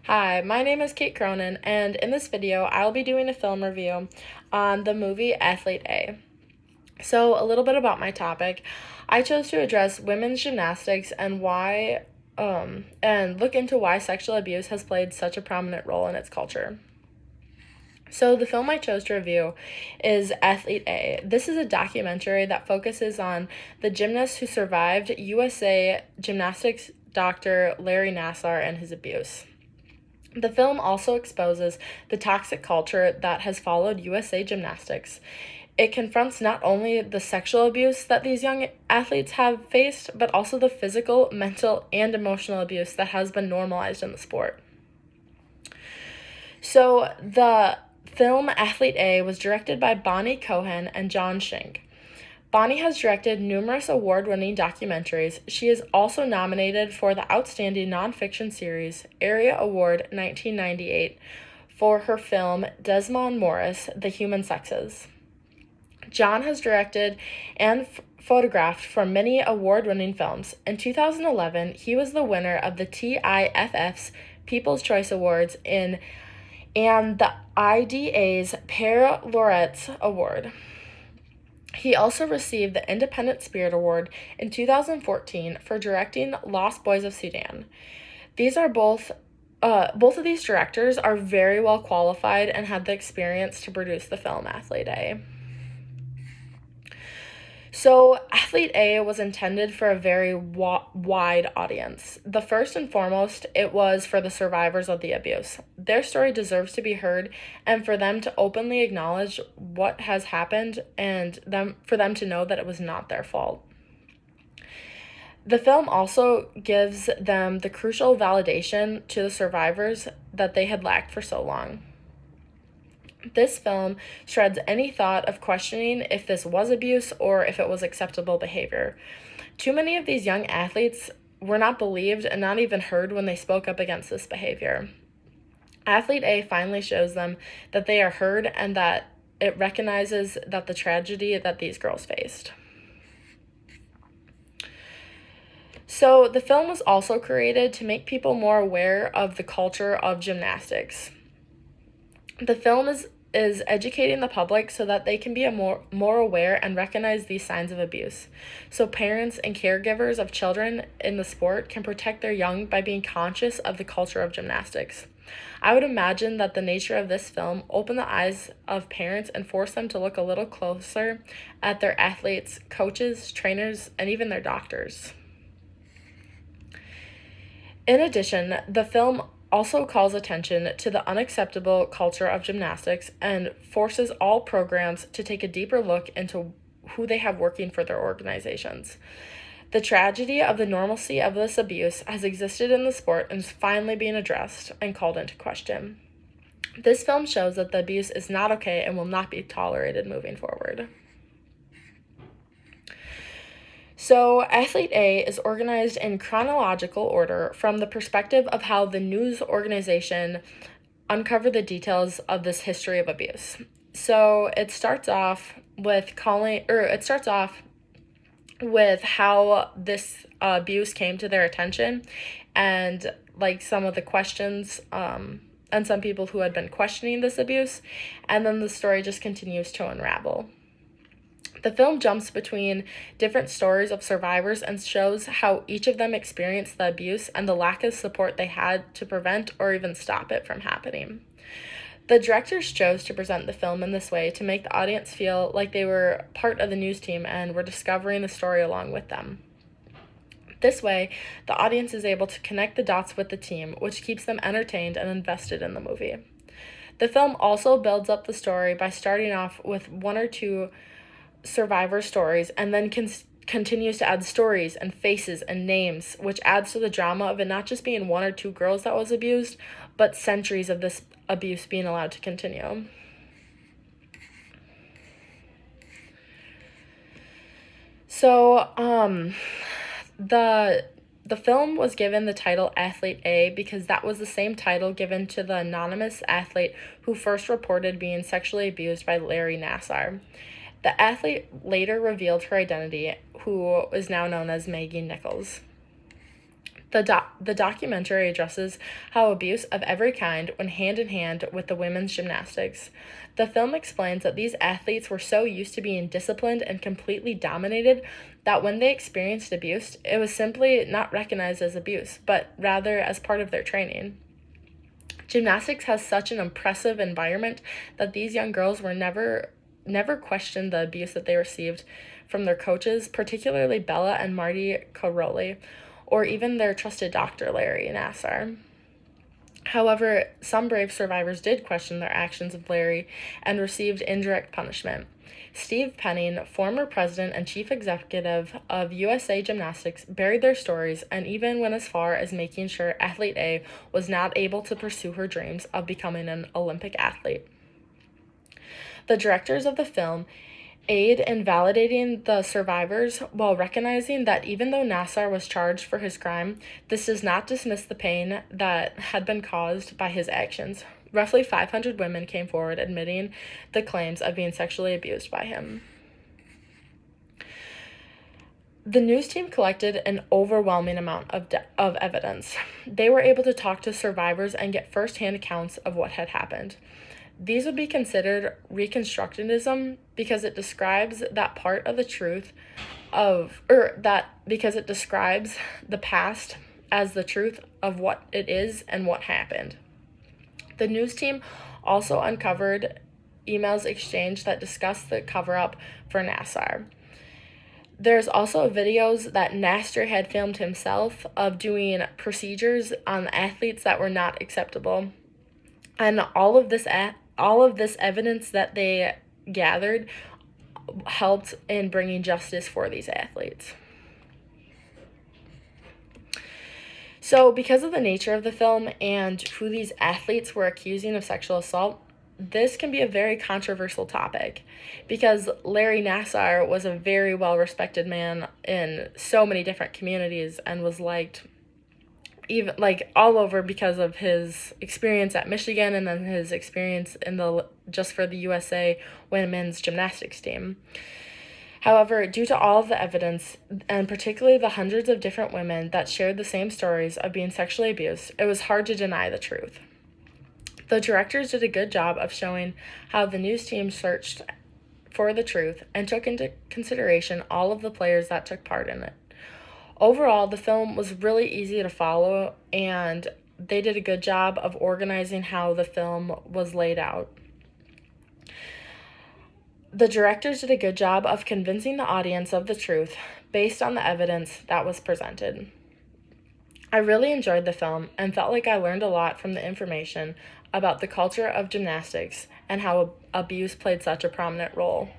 Hi, my name is Kate Cronin, and in this video, I'll be doing a film review on the movie Athlete A. So, a little bit about my topic. I chose to address women's gymnastics and look into why sexual abuse has played such a prominent role in its culture. So, the film I chose to review is Athlete A. This is a documentary that focuses on the gymnast who survived USA gymnastics doctor Larry Nassar and his abuse. The film also exposes the toxic culture that has followed USA Gymnastics. It confronts not only the sexual abuse that these young athletes have faced, but also the physical, mental, and emotional abuse that has been normalized in the sport. So, the film Athlete A was directed by Bonnie Cohen and John Schenk. Bonnie has directed numerous award-winning documentaries. She is also nominated for the Outstanding Nonfiction Series Area Award 1998 for her film Desmond Morris, The Human Sexes. John has directed and photographed for many award-winning films. In 2011, he was the winner of the TIFF's People's Choice Awards and the IDA's Pere Laureates Award. He also received the Independent Spirit Award in 2014 for directing Lost Boys of Sudan. Both of these directors are very well qualified and had the experience to produce the film Athlete A. So, Athlete A was intended for a very wide audience. The first and foremost, it was for the survivors of the abuse. Their story deserves to be heard, and for them to openly acknowledge what has happened and for them to know that it was not their fault. The film also gives them the crucial validation to the survivors that they had lacked for so long. This film shreds any thought of questioning if this was abuse or if it was acceptable behavior. Too many of these young athletes were not believed and not even heard when they spoke up against this behavior. Athlete A finally shows them that they are heard and that it recognizes that the tragedy that these girls faced. So, the film was also created to make people more aware of the culture of gymnastics. The film is educating the public so that they can be more aware and recognize these signs of abuse. So parents and caregivers of children in the sport can protect their young by being conscious of the culture of gymnastics. I would imagine that the nature of this film opened the eyes of parents and forced them to look a little closer at their athletes, coaches, trainers, and even their doctors. In addition, the film also calls attention to the unacceptable culture of gymnastics and forces all programs to take a deeper look into who they have working for their organizations. The tragedy of the normalcy of this abuse has existed in the sport and is finally being addressed and called into question. This film shows that the abuse is not okay and will not be tolerated moving forward. So, Athlete A is organized in chronological order from the perspective of how the news organization uncovered the details of this history of abuse. So, it starts off with how this abuse came to their attention and like some of the questions and some people who had been questioning this abuse, and then the story just continues to unravel. The film jumps between different stories of survivors and shows how each of them experienced the abuse and the lack of support they had to prevent or even stop it from happening. The directors chose to present the film in this way to make the audience feel like they were part of the news team and were discovering the story along with them. This way, the audience is able to connect the dots with the team, which keeps them entertained and invested in the movie. The film also builds up the story by starting off with one or two survivor stories and then continues to add stories and faces and names, which adds to the drama of it not just being one or two girls that was abused, but centuries of this abuse being allowed to continue. So, the film was given the title Athlete A because that was the same title given to the anonymous athlete who first reported being sexually abused by Larry Nassar. The athlete later revealed her identity, who is now known as Maggie Nichols. The documentary addresses how abuse of every kind went hand in hand with the women's gymnastics. The film explains that these athletes were so used to being disciplined and completely dominated that when they experienced abuse, it was simply not recognized as abuse, but rather as part of their training. Gymnastics has such an impressive environment that these young girls were never questioned the abuse that they received from their coaches, particularly Bella and Marty Caroli, or even their trusted doctor, Larry Nassar. However, some brave survivors did question their actions of Larry and received indirect punishment. Steve Penning, former president and chief executive of USA Gymnastics, buried their stories and even went as far as making sure Athlete A was not able to pursue her dreams of becoming an Olympic athlete. The directors of the film aid in validating the survivors while recognizing that even though Nassar was charged for his crime, this does not dismiss the pain that had been caused by his actions. Roughly 500 women came forward admitting the claims of being sexually abused by him. The news team collected an overwhelming amount of evidence. They were able to talk to survivors and get firsthand accounts of what had happened. These would be considered reconstructionism because it describes that part of the truth because it describes the past as the truth of what it is and what happened. The news team also uncovered emails exchanged that discussed the cover-up for Nassar. There's also videos that Nassar had filmed himself of doing procedures on athletes that were not acceptable. And all of this evidence that they gathered helped in bringing justice for these athletes. So, because of the nature of the film and who these athletes were accusing of sexual assault, this can be a very controversial topic because Larry Nassar was a very well-respected man in so many different communities and was liked even all over because of his experience at Michigan and then his experience in just for the USA women's gymnastics team. However, due to all of the evidence, and particularly the hundreds of different women that shared the same stories of being sexually abused, it was hard to deny the truth. The directors did a good job of showing how the news team searched for the truth and took into consideration all of the players that took part in it. Overall, the film was really easy to follow, and they did a good job of organizing how the film was laid out. The directors did a good job of convincing the audience of the truth based on the evidence that was presented. I really enjoyed the film and felt like I learned a lot from the information about the culture of gymnastics and how abuse played such a prominent role.